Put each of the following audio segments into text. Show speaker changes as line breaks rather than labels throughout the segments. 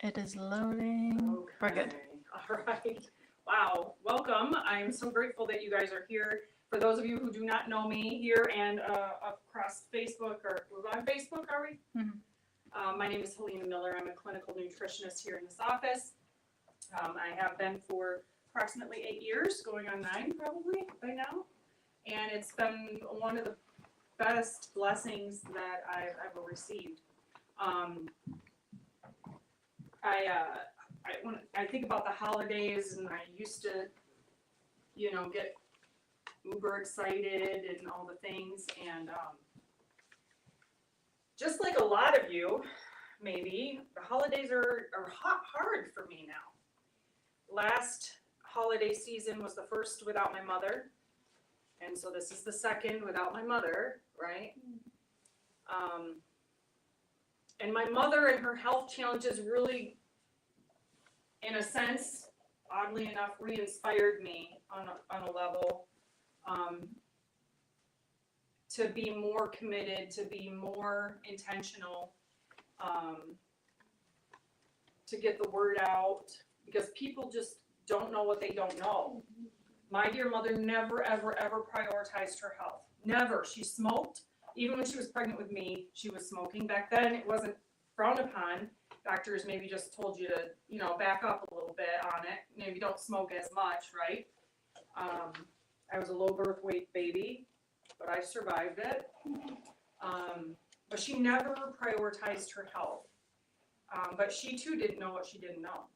It is loading.
Okay.
We're good.
All right. Wow. Welcome. I'm so grateful that you guys are here. For those of you who do not know me here and across Facebook, or we're on Facebook, are we?
Mhm.
My name is Helena Miller. I'm a clinical nutritionist here in this office. I have been for approximately 8 years, going on 9 probably by now. And it's been one of the best blessings that I've ever received. When I think about the holidays, and I used to, get uber excited and all the things, and just like a lot of you, maybe, the holidays are hard for me now. Last holiday season was the first without my mother, and so this is the second without my mother, right? And my mother and her health challenges really, in a sense, oddly enough, re-inspired me on a level to be more committed, to be more intentional, to get the word out, because people just don't know what they don't know. My dear mother never, ever, ever prioritized her health. Never. She smoked. Even when she was pregnant with me, she was smoking. Back then, it wasn't frowned upon. Doctors maybe just told you to, back up a little bit on it. Maybe don't smoke as much, right? I was a low birth weight baby, but I survived it. But she never prioritized her health. But she too didn't know what she didn't know.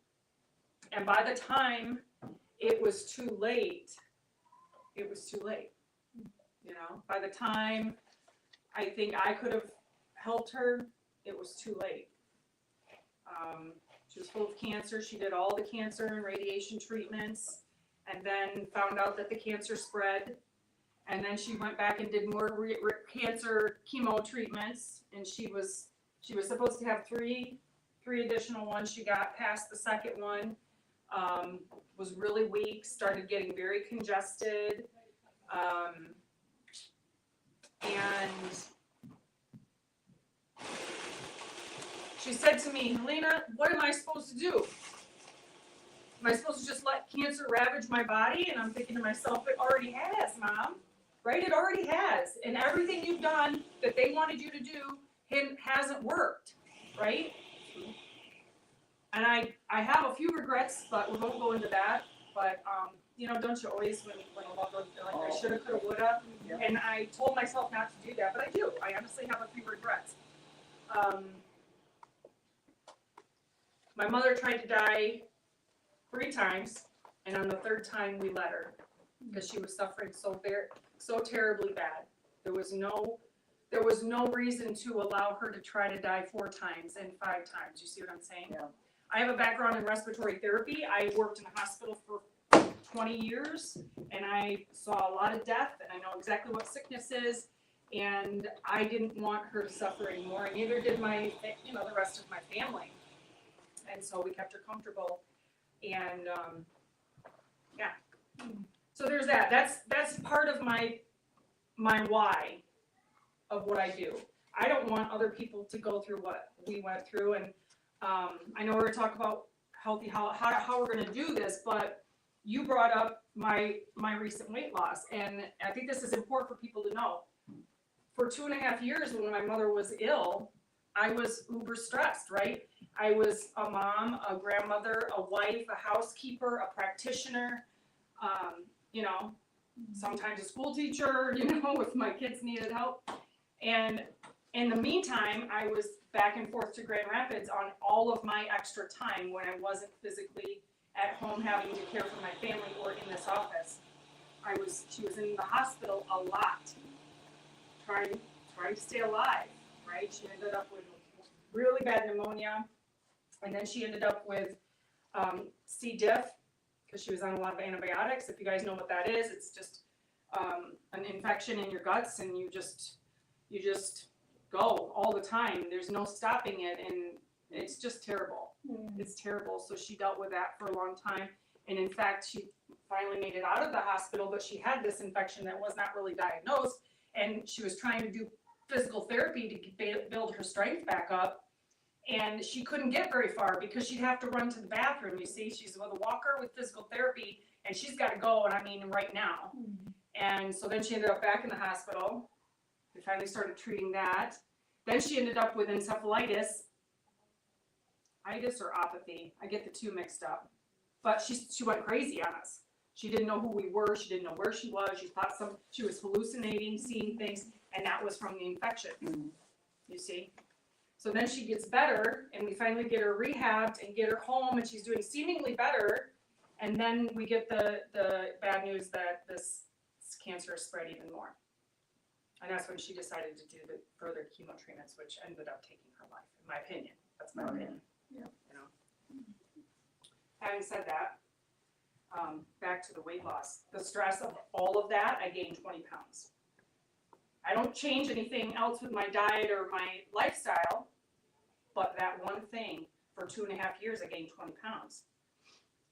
And by the time it was too late, it was too late. By the time I think I could have helped her, it was too late. She was full of cancer. She did all the cancer and radiation treatments, and then found out that the cancer spread. And then she went back and did more cancer chemo treatments, and she was supposed to have three additional ones. She got past the second one, was really weak, started getting very congested, and she said to me, "Helena, what am I supposed to do? Am I supposed to just let cancer ravage my body?" And I'm thinking to myself, it already has, Mom, right? It already has. And everything you've done that they wanted you to do hasn't worked, right? And I have a few regrets, but we won't go into that. But, don't you always, when a loved one feel like I shoulda, coulda, woulda? Yeah. And I told myself not to do that, but I do. I honestly have a few regrets. My mother tried to die 3 times, and on the 3rd time we let her, because she was suffering so terribly bad. There was no reason to allow her to try to die 4 times and 5 times. You see what I'm saying?
Yeah.
I have a background in respiratory therapy. I worked in a hospital for 20 years, and I saw a lot of death, and I know exactly what sickness is, and I didn't want her to suffer anymore, and neither did the rest of my family. And so we kept her comfortable, and yeah. So there's that. That's part of my why of what I do. I don't want other people to go through what we went through, and I know we're going to talk about healthy how we're going to do this, but you brought up my recent weight loss, and I think this is important for people to know. For 2.5 years, when my mother was ill, I was uber stressed, right? I was a mom, a grandmother, a wife, a housekeeper, a practitioner, sometimes a school teacher, if my kids needed help. And in the meantime, I was back and forth to Grand Rapids on all of my extra time when I wasn't physically at home having to care for my family or in this office. She was in the hospital a lot, trying to stay alive, right? She ended up with really bad pneumonia, and then she ended up with C. diff, because she was on a lot of antibiotics. If you guys know what that is, it's just an infection in your guts, and you just go all the time. There's no stopping it, and it's just terrible. It's terrible. So she dealt with that for a long time, and in fact, she finally made it out of the hospital, but she had this infection that was not really diagnosed, and she was trying to do physical therapy to build her strength back up, And she couldn't get very far because she'd have to run to the bathroom, you see. She's with a walker with physical therapy, and she's got to go, and I mean right now. And so then she ended up back in the hospital. We finally started treating that. Then she ended up with encephalitis. Itis or apathy. I get the two mixed up. But she went crazy on us. She didn't know who we were. She didn't know where she was. She thought she was hallucinating, seeing things, and that was from the infection. You see? So then she gets better, and we finally get her rehabbed and get her home, and she's doing seemingly better. And then we get the bad news that this cancer has spread even more. And that's when she decided to do the further chemo treatments, which ended up taking her life, in my opinion. That's my opinion.
Yeah.
You know. Having said that, back to the weight loss. The stress of all of that, I gained 20 pounds. I don't change anything else with my diet or my lifestyle, but that one thing, for 2.5 years, I gained 20 pounds.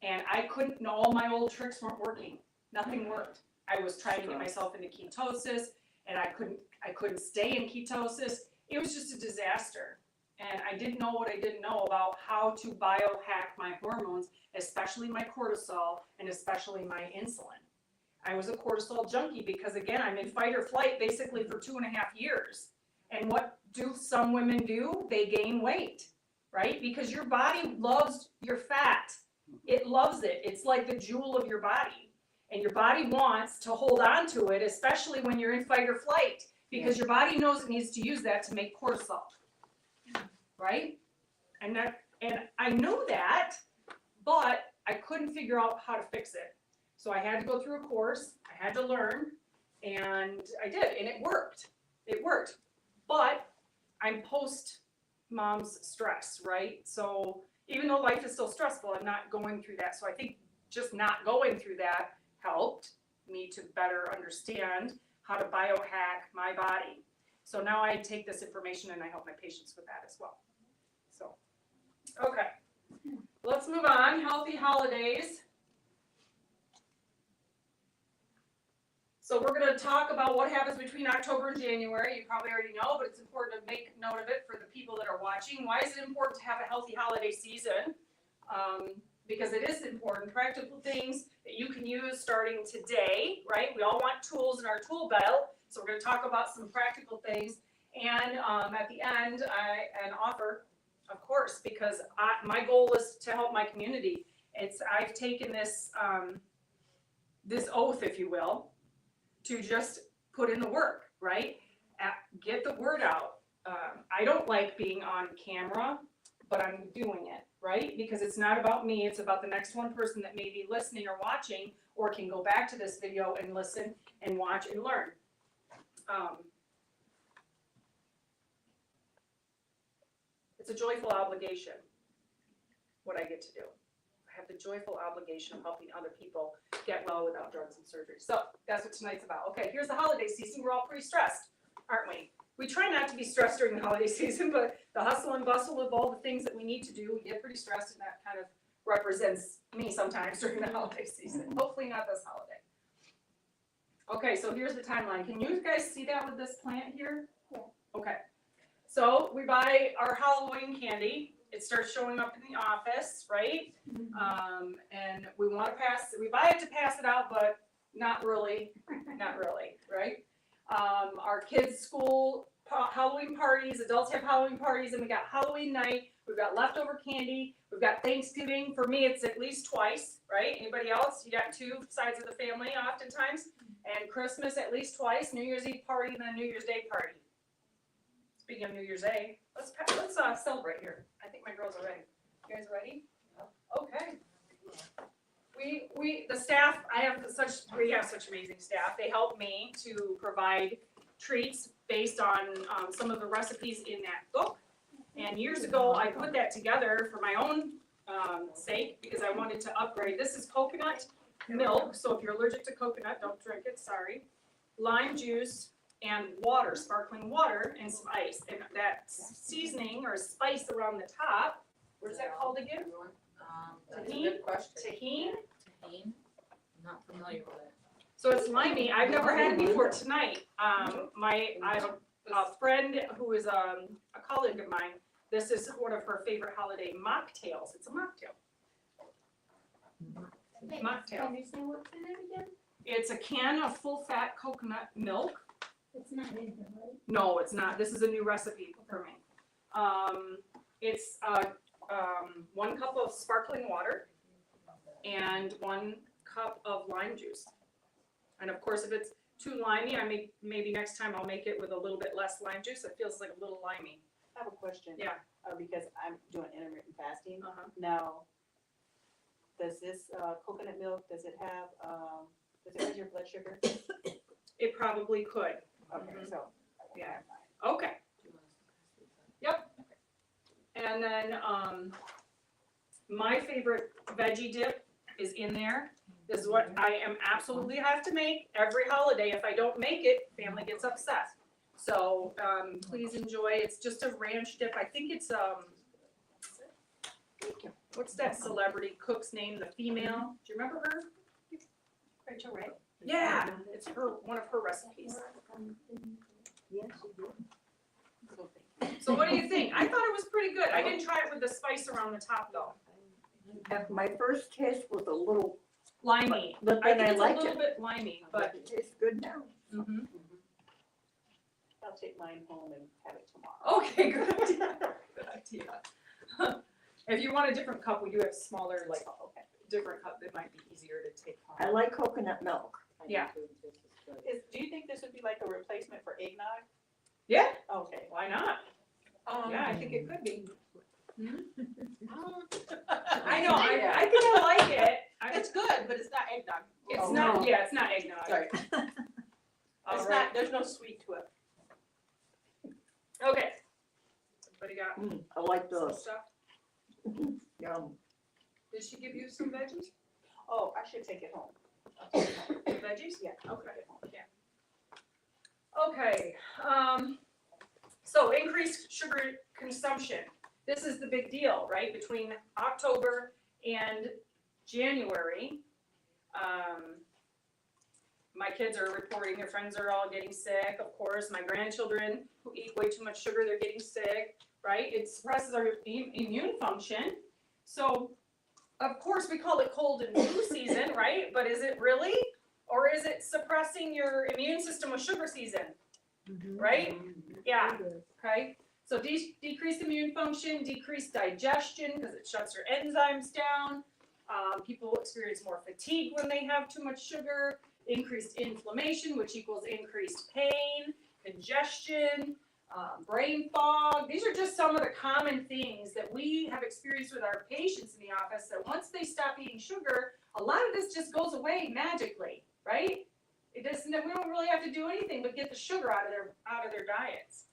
And I couldn't, all my old tricks weren't working. Nothing worked. I was trying to get myself into ketosis, and I couldn't stay in ketosis. It was just a disaster. And I didn't know what I didn't know about how to biohack my hormones, especially my cortisol and especially my insulin. I was a cortisol junkie because, again, I'm in fight or flight basically for 2.5 years. And what do some women do? They gain weight, right? Because your body loves your fat. It loves it. It's like the jewel of your body. And your body wants to hold on to it, especially when you're in fight or flight, because your body knows it needs to use that to make cortisol, right? And I know that, but I couldn't figure out how to fix it. So I had to go through a course, I had to learn, and I did, and it worked. It worked. But I'm post-mom's stress, right? So even though life is still stressful, I'm not going through that. So I think just not going through that helped me to better understand how to biohack my body. So now I take this information and I help my patients with that as well. So, okay, let's move on. Healthy holidays. So we're going to talk about what happens between October and January. You probably already know, but it's important to make note of it for the people that are watching. Why is it important to have a healthy holiday season? Because it is important. Practical things that you can use starting today, right? We all want tools in our tool belt, so we're going to talk about some practical things. And at the end, an offer, of course, because my goal is to help my community. I've taken this this oath, if you will, to just put in the work, right? Get the word out. I don't like being on camera, but I'm doing it, right? Because it's not about me, it's about the next one person that may be listening or watching, or can go back to this video and listen and watch and learn. It's a joyful obligation, what I get to do. I have the joyful obligation of helping other people get well without drugs and surgery. So that's what tonight's about. Okay, here's the holiday season. We're all pretty stressed, aren't we? We try not to be stressed during the holiday season, but the hustle and bustle of all the things that we need to do, we get pretty stressed, and that kind of represents me sometimes during the holiday season. Hopefully not this holiday. Okay, so here's the timeline. Can you guys see that with this plant here?
Yeah.
Okay. So we buy our Halloween candy. It starts showing up in the office, right? And we buy it to pass it out, but not really, right? Our kids' school Halloween parties, adults have Halloween parties, and we got Halloween night. We've got leftover candy. We've got Thanksgiving. For me, it's at least twice, right? Anybody else? You got two sides of the family oftentimes. And Christmas at least twice. New Year's Eve party, and then New Year's Day party. Speaking of New Year's Day, let's celebrate here. I think my girls are ready. You guys ready? Okay. The staff, we have such amazing staff. They help me to provide treats based on some of the recipes in that book. And years ago, I put that together for my own sake because I wanted to upgrade. This is coconut milk, so if you're allergic to coconut, don't drink it, sorry. Lime juice and water, sparkling water, and some ice. And that seasoning or spice around the top, what's that called again?
That's a good question.
Tahini?
Tahini? I'm not familiar with it.
So it's limey. I've never had it before tonight. I have a friend who is a colleague of mine This is one of her favorite holiday mocktails. It's a mocktail. Mocktail.
Can you say what's in it again?
It's a can of full-fat coconut milk.
It's not in here, right?
No, it's not. This is a new recipe for me. It's 1 cup of sparkling water and 1 cup of lime juice. And of course, if it's too limey, maybe next time I'll make it with a little bit less lime juice. It feels like a little limey.
I have a question.
Yeah.
Because I'm doing intermittent fasting.
Uh-huh.
Now, does this coconut milk, does it raise your blood sugar?
It probably could.
Okay,
Mhm.
so.
Yeah. Okay. And then my favorite veggie dip is in there. This is what I am absolutely have to make every holiday. If I don't make it, family gets upset. So please enjoy. It's just a ranch dip. I think it's what's that celebrity cook's name? The female. Do you remember her?
Rachel Ray?
Yeah, it's one of her recipes.
Yes, you do.
So what do you think? I thought it was pretty good. I didn't try it with the spice around the top though.
My first taste was a little,
Limey.
but
I
then
think
I
it's a
liked
little
it.
bit limey, but.
It tastes good now.
Mhm.
I'll take mine home and have it tomorrow.
Okay, good idea. Good idea. If you want a different cup, we do have smaller, like, different cup that might be easier to take
I
home.
like coconut milk.
Yeah.
Do you think this would be like a replacement for eggnog?
Yeah,
Okay.
why not? Yeah, I think it could be. I know, I think I like it.
It's good, but it's not eggnog.
It's not, yeah, it's not eggnog.
Sorry.
All
It's
right.
not, there's no sweet to it.
Okay. Everybody got
I like
some
those.
stuff?
Yum.
Did she give you some veggies?
Oh, I should take it home.
Veggies?
Yeah.
Okay, yeah. Okay, so increased sugar consumption. This is the big deal, right? Between October and January, my kids are reporting their friends are all getting sick. Of course, my grandchildren who eat way too much sugar, they're getting sick, right? It suppresses our immune function. So, of course, we call it cold and flu season, right? But is it really? Or is it suppressing your immune system with sugar season, right? Yeah, okay. So decreased immune function, decreased digestion because it shuts your enzymes down. People experience more fatigue when they have too much sugar. Increased inflammation, which equals increased pain, congestion, brain fog. These are just some of the common things that we have experienced with our patients in the office, that once they stop eating sugar, a lot of this just goes away magically, right? It doesn't, we don't really have to do anything but get the sugar out of their diets,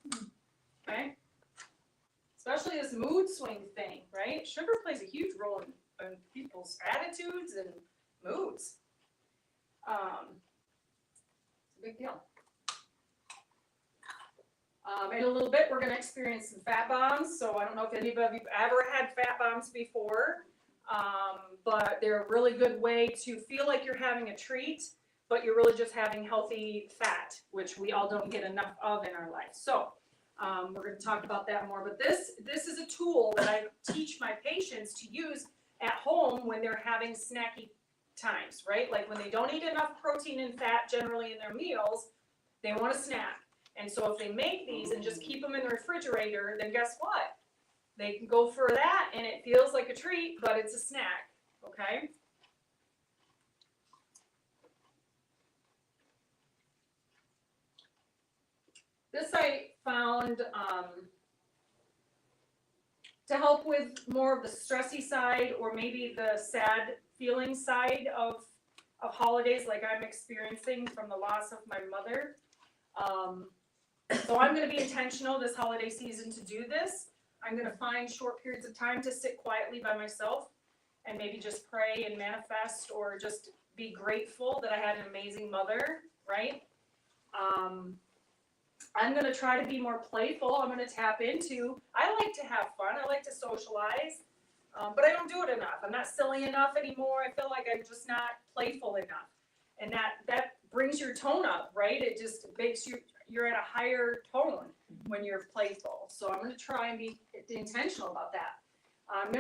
okay? Especially this mood swing thing, right? Sugar plays a huge role in people's attitudes and moods. It's a big deal. In a little bit, we're gonna experience some fat bombs. So I don't know if anybody of you have ever had fat bombs before, but they're a really good way to feel like you're having a treat, but you're really just having healthy fat, which we all don't get enough of in our life. So we're gonna talk about that more, but this is a tool that I teach my patients to use at home when they're having snacky times, right? Like when they don't eat enough protein and fat generally in their meals, they want a snack. And so if they make these and just keep them in the refrigerator, then guess what? They can go for that and it feels like a treat, but it's a snack, okay? This I found to help with more of the stressy side or maybe the sad feeling side of holidays like I'm experiencing from the loss of my mother. So I'm gonna be intentional this holiday season to do this. I'm gonna find short periods of time to sit quietly by myself and maybe just pray and manifest or just be grateful that I had an amazing mother, right? I'm gonna try to be more playful. I'm gonna tap into, I like to have fun, I like to socialize, but I don't do it enough. I'm not silly enough anymore. I feel like I'm just not playful enough. And that brings your tone up, right? It just makes you're at a higher tone when you're playful. So I'm gonna try and be intentional about that. I'm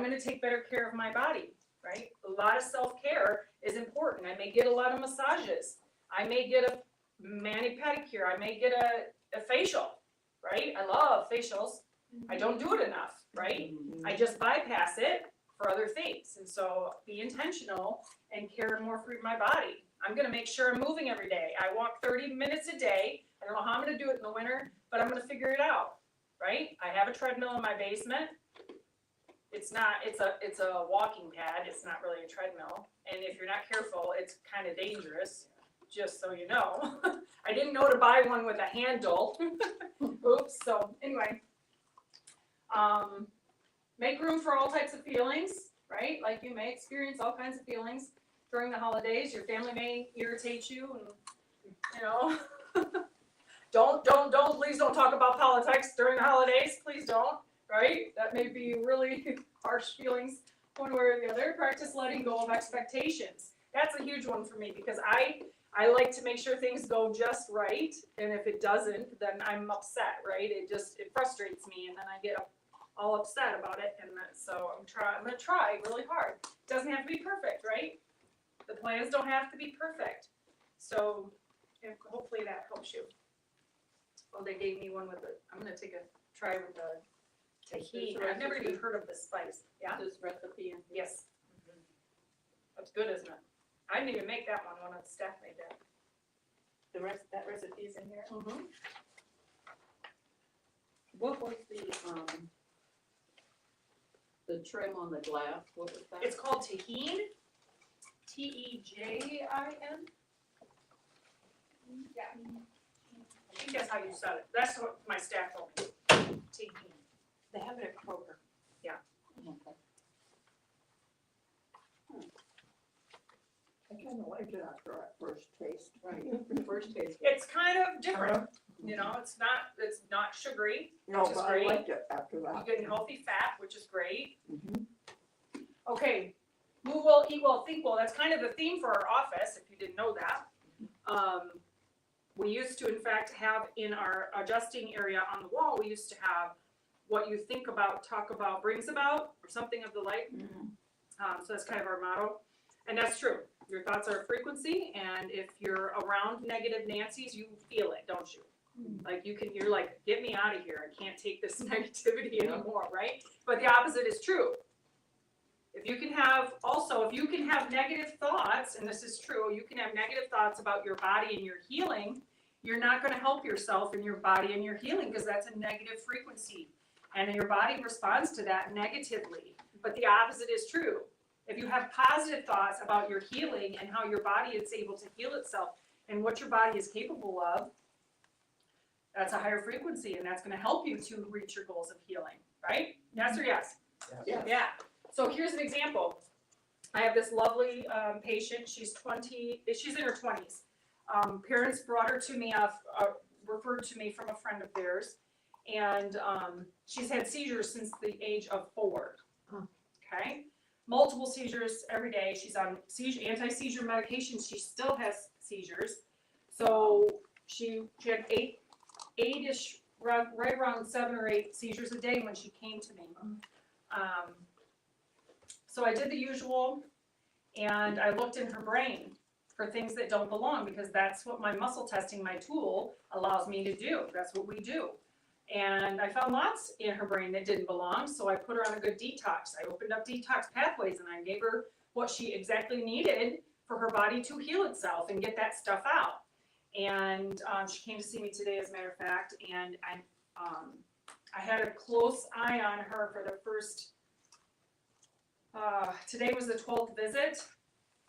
gonna take better care of my body, right? A lot of self-care is important. I may get a lot of massages. I may get a mani-pedicure. I may get a facial, right? I love facials. I don't do it enough, right? I just bypass it for other things. And so be intentional and care more for my body. I'm gonna make sure I'm moving every day. I walk 30 minutes a day. I don't know how I'm gonna do it in the winter, but I'm gonna figure it out, right? I have a treadmill in my basement. It's a walking pad. It's not really a treadmill. And if you're not careful, it's kind of dangerous, just so you know. I didn't know to buy one with a handle. Oops, so anyway. Make room for all types of feelings, right? Like you may experience all kinds of feelings during the holidays. Your family may irritate you and, you know. Please don't talk about politics during the holidays. Please don't, right? That may be really harsh feelings one way or the other. Practice letting go of expectations. That's a huge one for me because I like to make sure things go just right. And if it doesn't, then I'm upset, right? It frustrates me and then I get all upset about it. And so I'm gonna try really hard. It doesn't have to be perfect, right? The plans don't have to be perfect. So hopefully that helps you. Well, they gave me one with I'm gonna try with the tahini. I've never even heard of this spice. Yeah?
This recipe and.
Yes. That's good, isn't it? I didn't even make that one. One of the staff made that.
That recipe's in here.
Mm-hmm.
What was the trim on the glass, what was that?
It's called tahine. T-E-J-I-N. Yeah. I think that's how you said it. That's what my staff told me. Tahine.
They have it at Kroger.
Okay.
I kind of liked it after that first taste.
Right, first taste.
It's kind of different. You know, it's not sugary.
No,
Which is
but I
great.
liked it after
You're
that.
getting healthy fat, which is great.
Mhm.
Okay, move well, eat well, think well. That's kind of the theme for our office, if you didn't know that. We used to, in fact, have in our adjusting area on the wall, we used to have what you think about, talk about, brings about, or something of the like.
Mhm.
So that's kind of our motto. And that's true. Your thoughts are a frequency, and if you're around negative Nancy's, you feel it, don't you? Like you're like, get me out of here. I can't take this negativity anymore, right? But the opposite is true. If you can have negative thoughts, and this is true, you can have negative thoughts about your body and your healing, you're not going to help yourself in your body and your healing because that's a negative frequency. And your body responds to that negatively. But the opposite is true. If you have positive thoughts about your healing and how your body is able to heal itself and what your body is capable of, that's a higher frequency, and that's going to help you to reach your goals of healing, right? Yes or yes?
Yes.
Yeah. So here's an example. I have this lovely patient. She's in her 20s. Parents brought her to me, referred to me from a friend of theirs, and she's had seizures since the age of 4. Okay? Multiple seizures every day. She's on anti-seizure medications. She still has seizures. So she had eight-ish, right around 7 or 8 seizures a day when she came to me. So I did the usual, and I looked in her brain for things that don't belong because that's what my muscle testing, my tool, allows me to do. That's what we do. And I found lots in her brain that didn't belong, so I put her on a good detox. I opened up detox pathways and I gave her what she exactly needed for her body to heal itself and get that stuff out. And she came to see me today, as a matter of fact, and I had a close eye on her for the first, today was the 12th visit,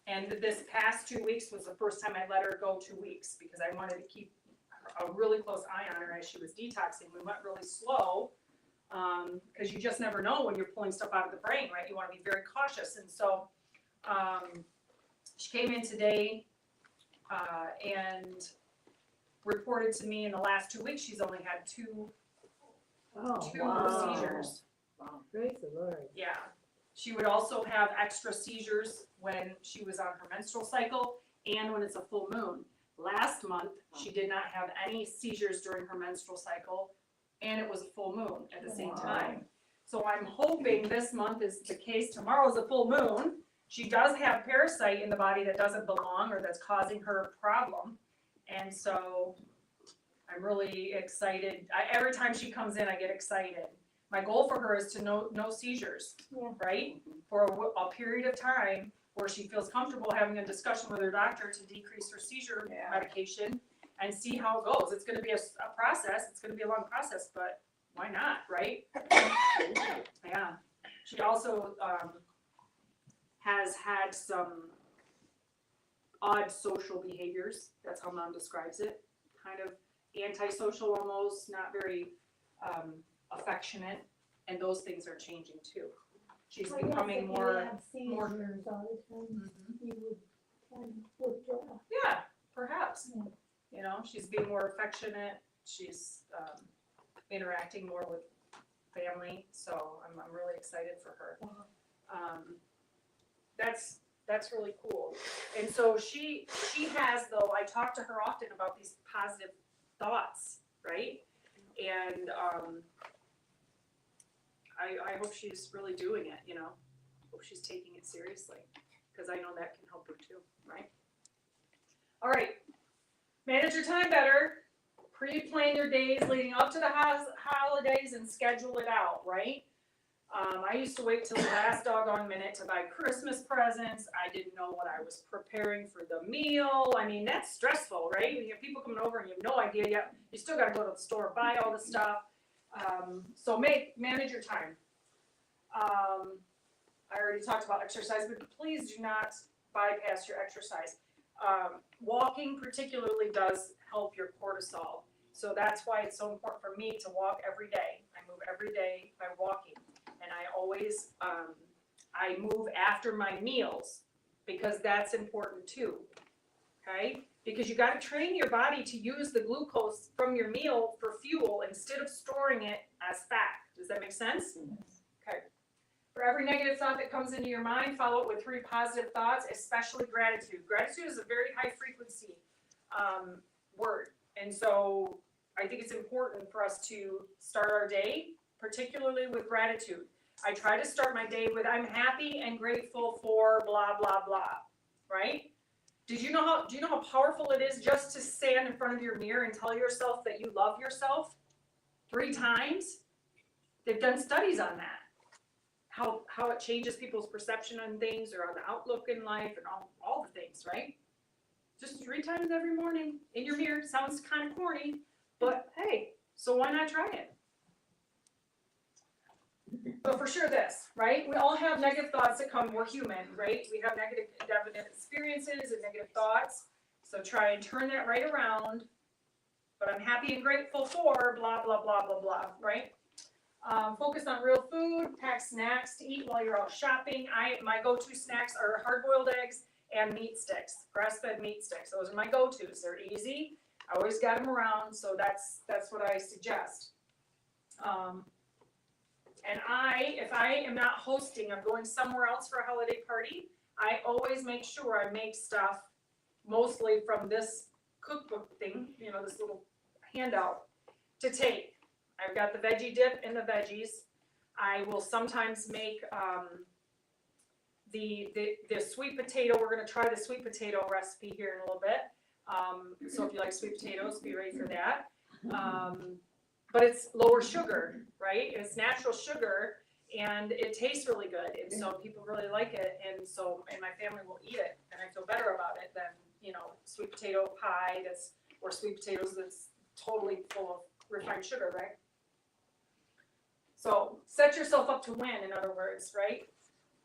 and this past 2 weeks was the first time I let her go 2 weeks because I wanted to keep a really close eye on her as she was detoxing. We went really slow because you just never know when you're pulling stuff out of the brain, right? You want to be very cautious. And so she came in today and reported to me in the last 2 weeks she's only had two
wow.
seizures.
Wow.
Praise the Lord.
Yeah. She would also have extra seizures when she was on her menstrual cycle and when it's a full moon. Last month, she did not have any seizures during her menstrual cycle, and it was a full moon at the same time. So I'm hoping this month is the case. Tomorrow's a full moon. She does have parasite in the body that doesn't belong or that's causing her a problem. And so I'm really excited. Every time she comes in, I get excited. My goal for her is to no seizures,
Yeah.
right? For a period of time where she feels comfortable having a discussion with her doctor to decrease her seizure medication and see how it goes. It's gonna be a process, it's gonna be a long process, but why not, right? Yeah. She also has had some odd social behaviors. That's how Mom describes it. Kind of antisocial almost, not very affectionate, and those things are changing too. She's
I guess
becoming
if you
more,
have seizures all the time, you would kind of withdraw.
yeah, perhaps.
Yeah.
You know, she's being more affectionate. She's interacting more with family. So I'm really excited for her. That's really cool. And so she has, though, I talk to her often about these positive thoughts, right? And I hope she's really doing it, you know. Hope she's taking it seriously, because I know that can help her too, right? All right, manage your time better. Pre-plan your days leading up to the holidays and schedule it out, right? I used to wait till the last doggone minute to buy Christmas presents. I didn't know what I was preparing for the meal. I mean, that's stressful, right? You have people coming over and you have no idea yet. You still gotta go to the store, buy all the stuff. So manage your time. I already talked about exercise, but please do not bypass your exercise. Walking particularly does help your cortisol. So that's why it's so important for me to walk every day. I move every day by walking. And I always, I move after my meals because that's important too, okay? Because you gotta train your body to use the glucose from your meal for fuel instead of storing it as fat. Does that make sense? Okay. For every negative thought that comes into your mind, follow it with 3 positive thoughts, especially gratitude. Gratitude is a very high frequency word. And so I think it's important for us to start our day, particularly with gratitude. I try to start my day with, I'm happy and grateful for blah, blah, blah, right? Do you know how powerful it is just to stand in front of your mirror and tell yourself that you love yourself 3 times? They've done studies on that. How it changes people's perception on things or on the outlook in life and all the things, right? Just 3 times every morning in your mirror. Sounds kind of corny, but hey, so why not try it? But for sure this, right? We all have negative thoughts that come, we're human, right? We have negative experiences and negative thoughts. So try and turn that right around. But I'm happy and grateful for blah, blah, blah, blah, blah, right? Focus on real food, pack snacks to eat while you're out shopping. My go-to snacks are hard-boiled eggs and meat sticks, grass-fed meat sticks. Those are my go-tos. They're easy. I always got them around, so that's what I suggest. And if I am not hosting, I'm going somewhere else for a holiday party, I always make sure I make stuff mostly from this cookbook thing, you know, this little handout to take. I've got the veggie dip and the veggies. I will sometimes make the sweet potato. We're going to try the sweet potato recipe here in a little bit. So if you like sweet potatoes, be ready for that. But it's lower sugar, right? It's natural sugar, and it tastes really good, and so people really like it, and my family will eat it, and I feel better about it than, you know, sweet potato pie or sweet potatoes that's totally full of refined sugar, right? So set yourself up to win, in other words, right?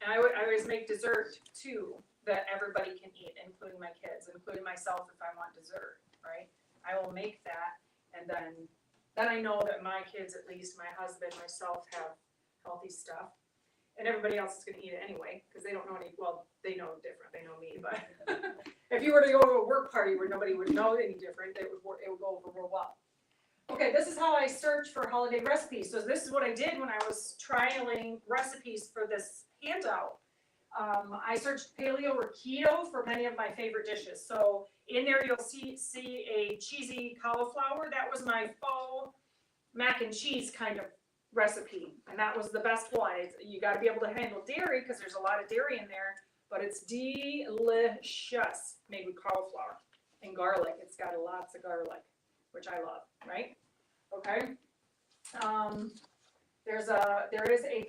And I always make dessert too that everybody can eat, including my kids, including myself if I want dessert, right? I will make that, and then I know that my kids, at least my husband, myself, have healthy stuff. And everybody else is going to eat it anyway, because they don't know they know different. They know me. But if you were to go to a work party where nobody would know any different, it would go over real well. Okay, this is how I search for holiday recipes. So this is what I did when I was trialing recipes for this handout. I searched paleo or keto for many of my favorite dishes. So in there you'll see a cheesy cauliflower. That was my fall mac and cheese kind of recipe, and that was the best one. You got to be able to handle dairy because there's a lot of dairy in there, but it's delicious made with cauliflower and garlic. It's got lots of garlic, which I love, right? Okay. There is a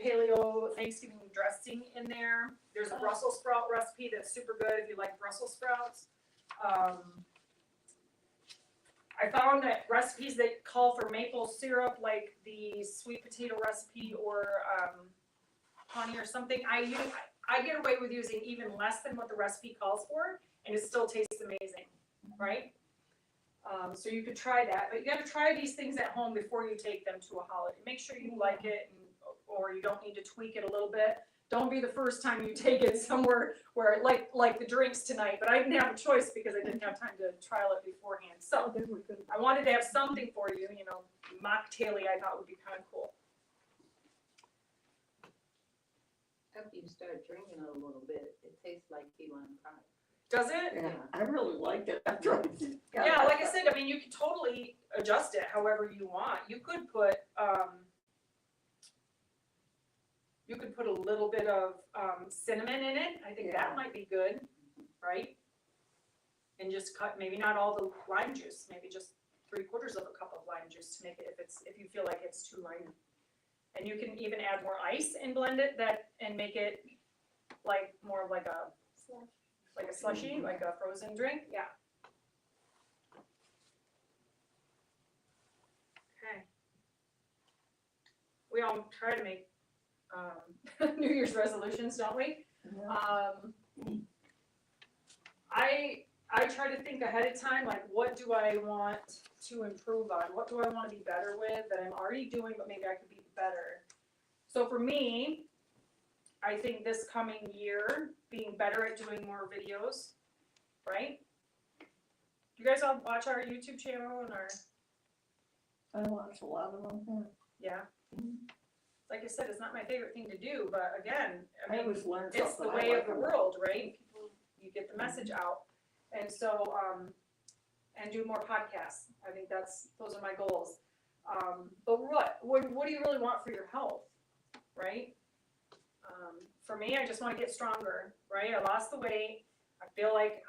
paleo Thanksgiving dressing in there. There's a Brussels sprout recipe that's super good if you like Brussels sprouts. I found that recipes that call for maple syrup, like the sweet potato recipe or honey or something, I get away with using even less than what the recipe calls for, and it still tastes amazing, right? So you could try that, but you got to try these things at home before you take them to a holiday. Make sure you like it, or you don't need to tweak it a little bit. Don't be the first time you take it somewhere where, like the drinks tonight, but I didn't have a choice because I didn't have time to trial it beforehand. So I wanted to have something for you, mocktail-y I thought would be kind of cool.
After you start drinking it a little bit, it tastes like key lime pie.
Does it?
Yeah, I really liked it after I got
Yeah,
it.
like I said, I mean, you can totally adjust it however you want. You could put a little bit of cinnamon in it. I think that might be good, right? And just cut, maybe not all the lime juice, maybe just 3/4 of a cup of lime juice to make it if you feel like it's too lime. And you can even add more ice and blend it and make it like more like a slushy, like a frozen drink. Yeah. Okay. We all try to make New Year's resolutions, don't we? I try to think ahead of time, like what do I want to improve on? What do I want to be better with that I'm already doing, but maybe I could be better? So for me, I think this coming year, being better at doing more videos, right? You guys all watch our YouTube channel and our...
I watch a lot of them.
Yeah. Like I said, it's not my favorite thing to do, but again, I
I
mean,
always learn something.
it's the
I
way
like
of the
them.
world, right? You get the message out. And so, and do more podcasts. I think those are my goals. But what do you really want for your health, right? For me, I just want to get stronger, right? I lost the weight. I feel like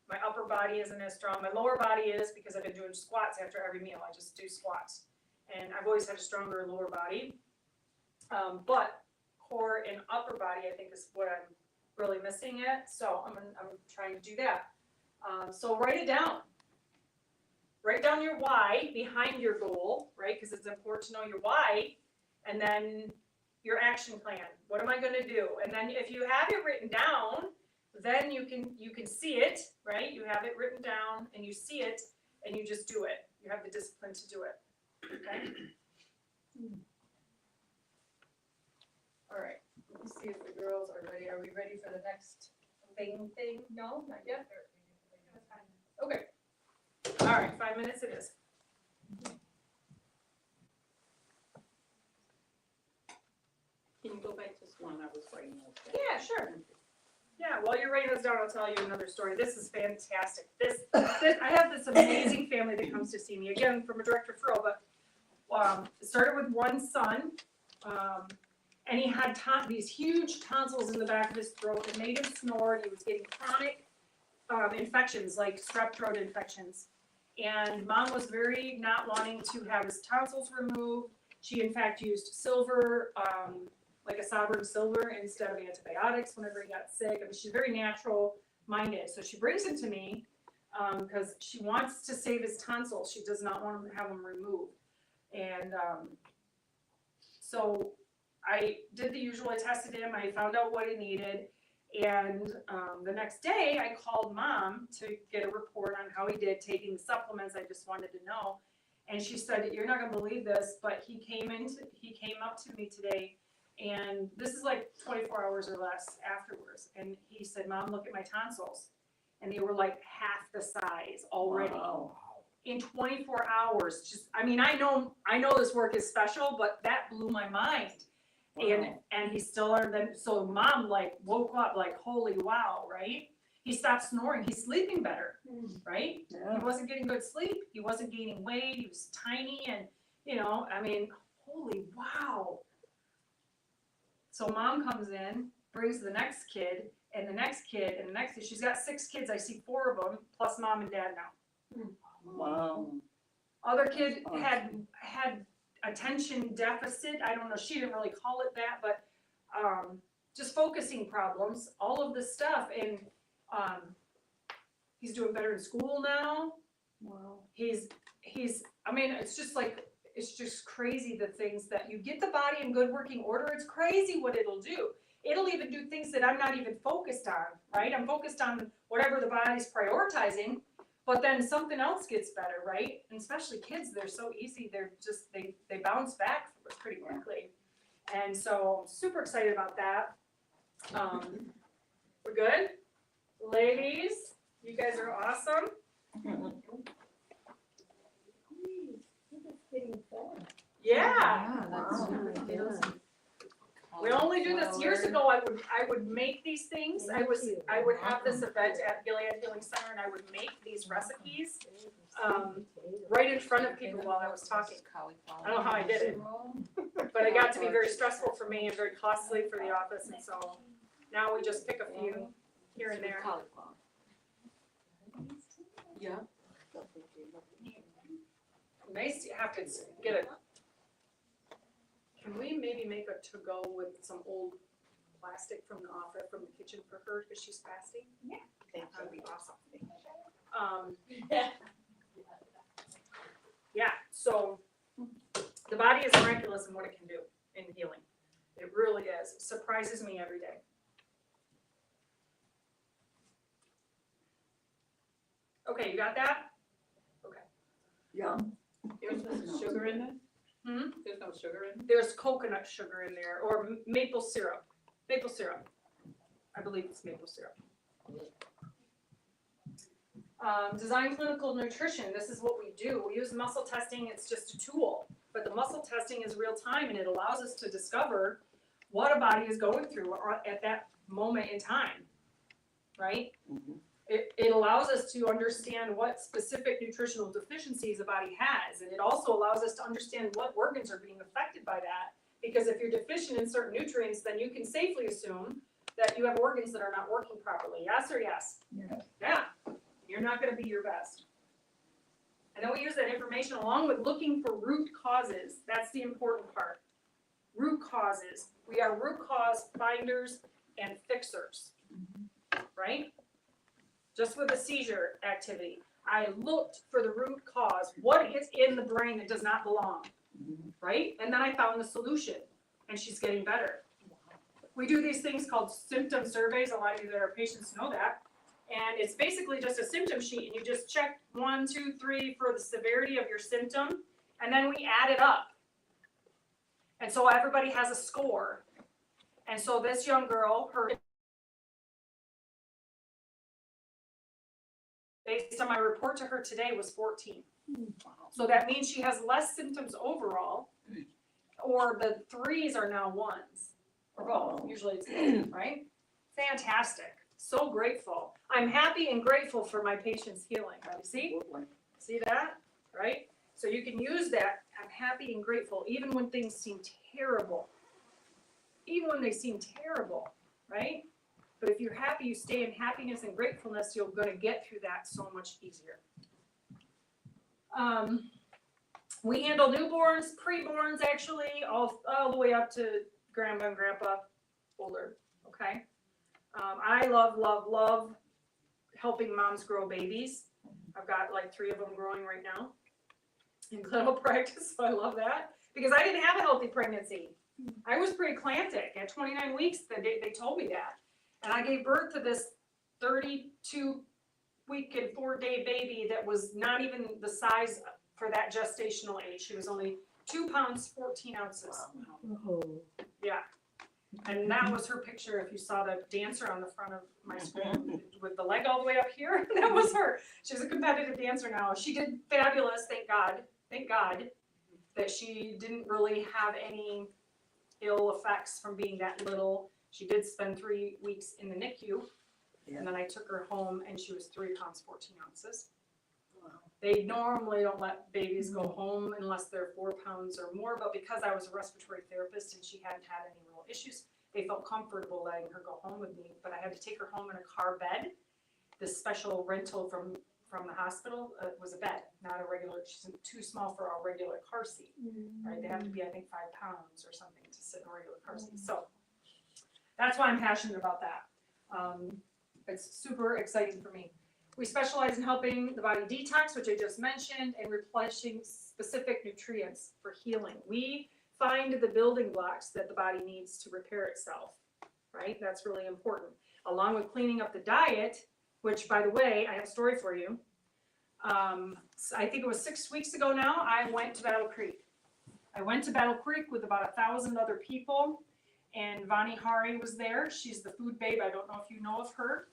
my upper body isn't as strong. My lower body is because I've been doing squats after every meal. I just do squats. And I've always had a stronger lower body. But core and upper body, I think, is what I'm really missing it. So I'm trying to do that. So write it down. Write down your why behind your goal, right? Because it's important to know your why, and then your action plan. What am I going to do? And then if you have it written down, then you can see it, right? You have it written down and you see it and you just do it. You have the discipline to do it. Okay? All right. Let me see if the girls are ready. Are we ready for the next thing? No, not yet. Okay. All right, 5 minutes it is.
Can you go back to this one I was writing those down?
Yeah, sure. Yeah, while you're writing this down, I'll tell you another story. This is fantastic. I have this amazing family that comes to see me, again, from a direct referral, but it started with one son, and he had these huge tonsils in the back of his throat that made him snore, and he was getting chronic infections, like strep throat infections. And mom was very not wanting to have his tonsils removed. She, in fact, used silver, like a sovereign silver, instead of antibiotics whenever he got sick. I mean, she's very natural minded. So she brings him to me because she wants to save his tonsils. She does not want to have them removed. And so I did the usual. I tested him. I found out what he needed. And the next day, I called mom to get a report on how he did taking the supplements. I just wanted to know. And she said, "You're not going to believe this, but he came up to me today, and this is like 24 hours or less afterwards. And he said, 'Mom, look at my tonsils.' And they were like half the size already."
Wow.
In 24 hours. Just, I mean, I know this work is special, but that blew my mind. And he's still, then, so mom like woke up like, holy wow, right? He stopped snoring, he's sleeping better, right?
Yeah.
He wasn't getting good sleep, he wasn't gaining weight, he was tiny and, you know, I mean, holy wow. So mom comes in, brings the next kid, and the next kid, and the next kid. She's got 6 kids, I see 4 of them, plus mom and dad now.
Wow.
Other kid had attention deficit, I don't know, she didn't really call it that, but just focusing problems, all of this stuff, and he's doing better in school now.
Wow.
He's I mean, it's just like, it's just crazy the things that you get the body in good working order, it's crazy what it'll do. It'll even do things that I'm not even focused on, right? I'm focused on whatever the body's prioritizing, but then something else gets better, right? And especially kids, they're so easy, they're just, they bounce back pretty quickly. And so I'm super excited about that. We're good? Ladies, you guys are awesome.
Getting better.
Yeah.
That's
Wow.
ridiculous.
We only do this years ago. I would make these things. I would have this event at Gilead Healing Center, and I would make these recipes right in front of people while I was talking. I don't know how I did it, but it got to be very stressful for me and very costly for the office, and so now we just pick a few here and there.
Yeah.
Nice to have to get a. Can we maybe make a to-go with some old plastic from the office, from the kitchen for her, because she's fasting? Yeah. That would be awesome. Yeah, so the body is miraculous in what it can do in healing. It really is. It surprises me every day. Okay, you got that? Okay.
Yum.
There's no sugar in it?
Hmm?
There's no sugar in it?
There's coconut sugar in there, or maple syrup. Maple syrup. I believe it's maple syrup. Design clinical nutrition, this is what we do. We use muscle testing, it's just a tool. But the muscle testing is real time, and it allows us to discover what a body is going through at that moment in time, right? It allows us to understand what specific nutritional deficiencies a body has, and it also allows us to understand what organs are being affected by that. Because if you're deficient in certain nutrients, then you can safely assume that you have organs that are not working properly. Yes or yes?
Yes.
Yeah, you're not gonna be your best. And then we use that information along with looking for root causes. That's the important part. Root causes. We are root cause finders and fixers, right? Just with the seizure activity, I looked for the root cause. What is in the brain that does not belong, right? And then I found the solution, and she's getting better. We do these things called symptom surveys. A lot of you that are patients know that. And it's basically just a symptom sheet, and you just check 1, 2, 3 for the severity of your symptom, and then we add it up. And so everybody has a score. And so this young girl, her based on my report to her today, was 14. So that means she has less symptoms overall, or the 3s are now 1s, or both. Usually it's both, right? Fantastic. So grateful. I'm happy and grateful for my patient's healing. See? See that? Right? So you can use that. I'm happy and grateful, even when things seem terrible. Even when they seem terrible, right? But if you're happy, you stay in happiness and gratefulness, you're going to get through that so much easier. We handle newborns, preborns, actually, all the way up to grandma and grandpa, older, okay? I love helping moms grow babies. I've got like 3 of them growing right now in clinical practice, so I love that. Because I didn't have a healthy pregnancy. I was preeclamptic. At 29 weeks, they told me that. And I gave birth to this 32-week and 4-day baby that was not even the size for that gestational age. She was only 2 pounds, 14 ounces.
Oh.
Yeah. And that was her picture. If you saw the dancer on the front of my screen with the leg all the way up here, that was her. She's a competitive dancer now. She did fabulous, thank God. Thank God that she didn't really have any ill effects from being that little. She did spend 3 weeks in the NICU, and then I took her home, and she was 3 pounds 14 ounces. They normally don't let babies go home unless they're 4 pounds or more, but because I was a respiratory therapist and she hadn't had any real issues, they felt comfortable letting her go home with me. But I had to take her home in a car bed. This special rental from the hospital was a bed, not a regular. She's too small for a regular car seat, right? They have to be, I think, 5 pounds or something to sit in a regular car seat. So that's why I'm passionate about that. It's super exciting for me. We specialize in helping the body detox, which I just mentioned, and replenishing specific nutrients for healing. We find the building blocks that the body needs to repair itself, right? That's really important. Along with cleaning up the diet, which, by the way, I have a story for you. I think it was 6 weeks ago now, I went to Battle Creek. I went to Battle Creek with about 1,000 other people, and Vani Hari was there. She's the food babe. I don't know if you know of her.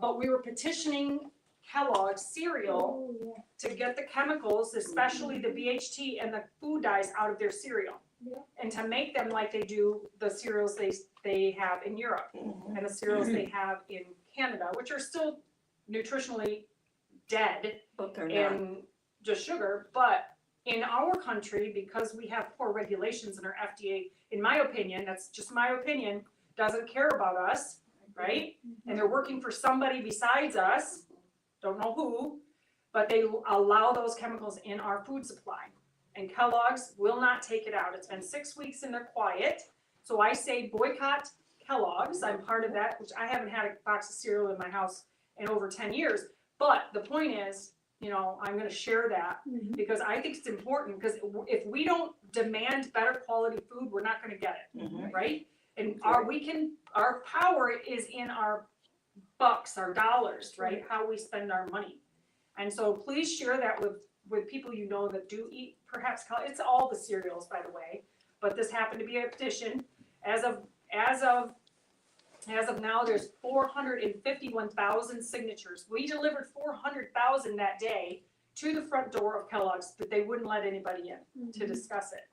But we were petitioning Kellogg's cereal to get the chemicals, especially the BHT and the food dyes, out of their cereal. And to make them like they do the cereals they have in Europe and the cereals they have in Canada, which are still nutritionally dead
But they're not.
and just sugar. But in our country, because we have poor regulations in our FDA, in my opinion, that's just my opinion, doesn't care about us, right? And they're working for somebody besides us, don't know who, but they allow those chemicals in our food supply. And Kellogg's will not take it out. It's been 6 weeks and they're quiet. So I say boycott Kellogg's. I'm part of that, which I haven't had a box of cereal in my house in over 10 years. But the point is, I'm going to share that because I think it's important, because if we don't demand better quality food, we're not going to get it, right? And our power is in our bucks, our dollars, right? How we spend our money. And so please share that with people you know that do eat perhaps, it's all the cereals, by the way, but this happened to be a petition. As of now, there's 451,000 signatures. We delivered 400,000 that day to the front door of Kellogg's, but they wouldn't let anybody in to discuss it.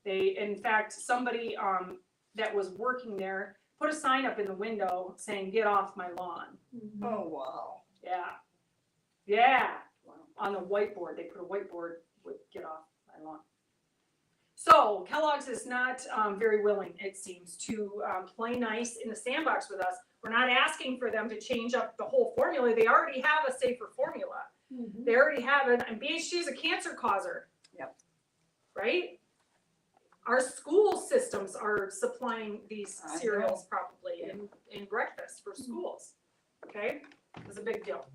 In fact, somebody that was working there put a sign up in the window saying, "Get off my lawn."
Oh, wow.
Yeah. On the whiteboard, they put a whiteboard with "Get off my lawn." So Kellogg's is not very willing, it seems, to play nice in the sandbox with us. We're not asking for them to change up the whole formula. They already have a safer formula. They already have it, and BHT is a cancer causer.
Yep.
Right? Our school systems are supplying these cereals probably in breakfast for schools. Okay? It's a big deal.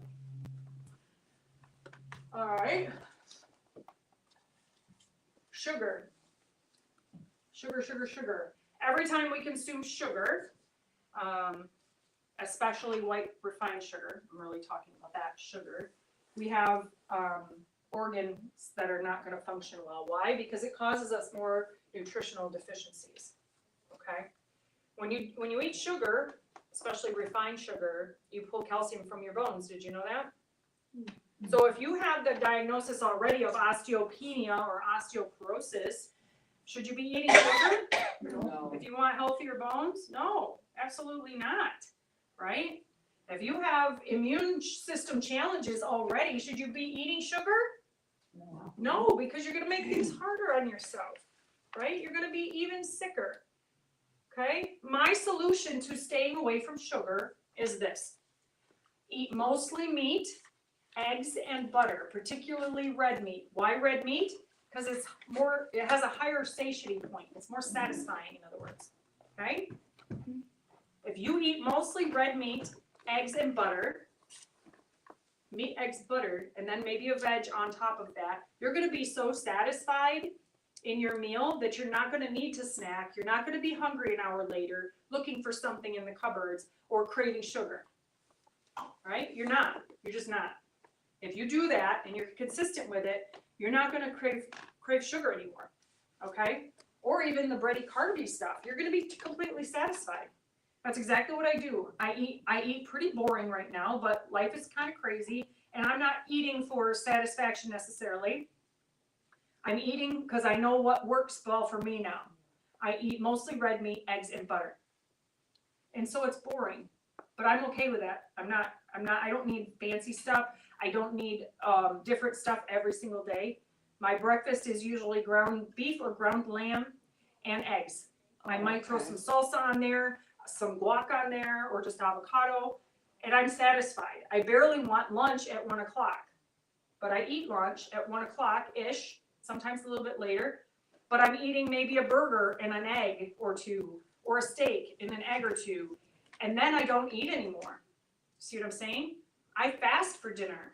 All right. Sugar. Sugar. Every time we consume sugar, especially white refined sugar, I'm really talking about that sugar, we have organs that are not going to function well. Why? Because it causes us more nutritional deficiencies. Okay? When you eat sugar, especially refined sugar, you pull calcium from your bones. Did you know that? So if you have the diagnosis already of osteopenia or osteoporosis, should you be eating sugar?
No.
If you want healthier bones? No, absolutely not, right? If you have immune system challenges already, should you be eating sugar? No, because you're going to make things harder on yourself, right? You're going to be even sicker, okay? My solution to staying away from sugar is this. Eat mostly meat, eggs, and butter, particularly red meat. Why red meat? Because it has a higher satiety point. It's more satisfying, in other words, okay? If you eat mostly red meat, eggs, and butter, meat, eggs, butter, and then maybe a veg on top of that, you're going to be so satisfied in your meal that you're not going to need to snack. You're not going to be hungry an hour later looking for something in the cupboards or craving sugar, right? You're not. You're just not. If you do that and you're consistent with it, you're not going to crave sugar anymore, okay? Or even the bready, carby stuff. You're going to be completely satisfied. That's exactly what I do. I eat pretty boring right now, but life is kind of crazy, and I'm not eating for satisfaction necessarily. I'm eating because I know what works well for me now. I eat mostly red meat, eggs, and butter. And so it's boring, but I'm okay with that. I don't need fancy stuff. I don't need different stuff every single day. My breakfast is usually ground beef or ground lamb and eggs. I might throw some salsa on there, some guac on there, or just avocado, and I'm satisfied. I barely want lunch at 1 o'clock, but I eat lunch at 1 o'clock-ish, sometimes a little bit later, but I'm eating maybe a burger and an egg or two, or a steak and an egg or two, and then I don't eat anymore. See what I'm saying? I fast for dinner.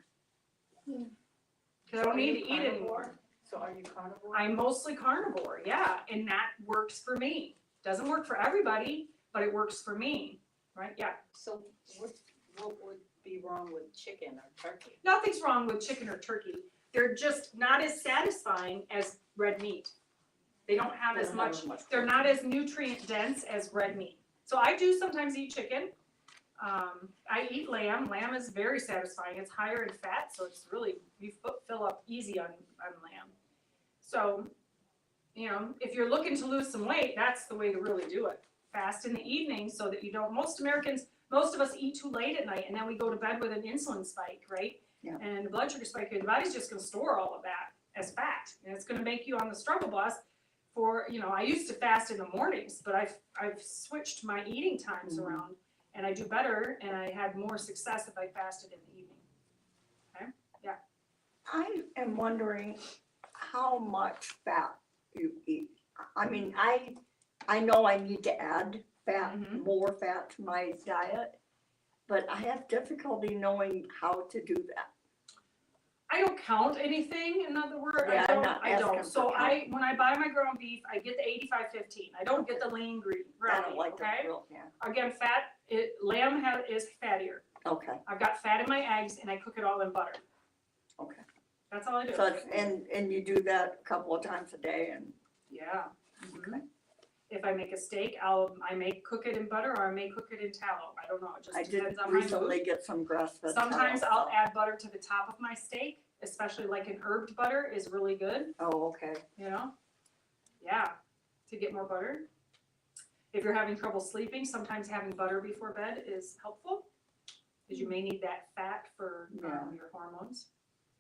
Because I don't need to eat anymore.
So are you carnivore?
I'm mostly carnivore, yeah, and that works for me. Doesn't work for everybody, but it works for me, right? Yeah.
So what would be wrong with chicken or turkey?
Nothing's wrong with chicken or turkey. They're just not as satisfying as red meat. They don't have as much, they're not as nutrient dense as red meat. So I do sometimes eat chicken. I eat lamb. Lamb is very satisfying. It's higher in fat, so it's really, you fill up easy on lamb. So, you know, if you're looking to lose some weight, that's the way to really do it. Fast in the evening so that you don't, most of us eat too late at night and then we go to bed with an insulin spike, right?
Yeah.
And the blood sugar spike, your body's just gonna store all of that as fat. And it's gonna make you on the struggle bus for, you know, I used to fast in the mornings, but I've switched my eating times around and I do better and I had more success if I fasted in the evening. Okay, yeah.
I am wondering how much fat you eat. I mean, I know I need to add fat, more fat to my diet, but I have difficulty knowing how to do that.
I don't count anything, in other words,
Yeah, I'm not
I don't.
asking
So
for
when I buy my ground beef, I get the 85-15. I don't get the lean
I
ground
don't
beef,
like the
okay?
real, yeah,
Again, lamb is fattier.
okay,
I've got fat in my eggs and I cook it all in butter.
okay.
That's all I do.
So, and you do that a couple of times a day and,
Yeah.
okay.
If I make a steak, I may cook it in butter or I may cook it in tallow. I don't know, it
I
just
did
depends on my mood.
recently get some grass-fed
Sometimes
tallow,
I'll
so-
add butter to the top of my steak, especially like an herbed butter is really good.
Oh, okay,
You know? Yeah, to get more butter. If you're having trouble sleeping, sometimes having butter before bed is helpful because you may need that fat for
Yeah.
your hormones.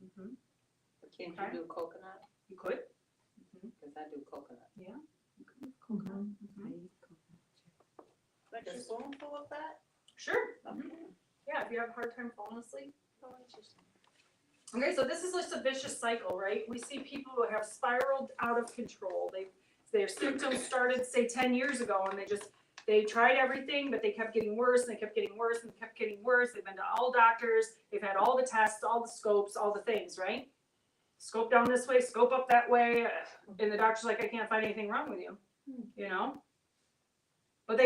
Mhm.
Can't
Okay.
you do coconut?
You could.
Because I do coconut.
Like a spoonful of that?
Sure. Yeah, if you have a hard time falling asleep. Okay, so this is just a vicious cycle, right? We see people who have spiraled out of control. Their symptoms started, say, 10 years ago, and they tried everything, but they kept getting worse, and they kept getting worse, and they kept getting worse. They've been to all doctors, they've had all the tests, all the scopes, all the things, right? Scope down this way, scope up that way, and the doctor's like, I can't find anything wrong with you, you know? But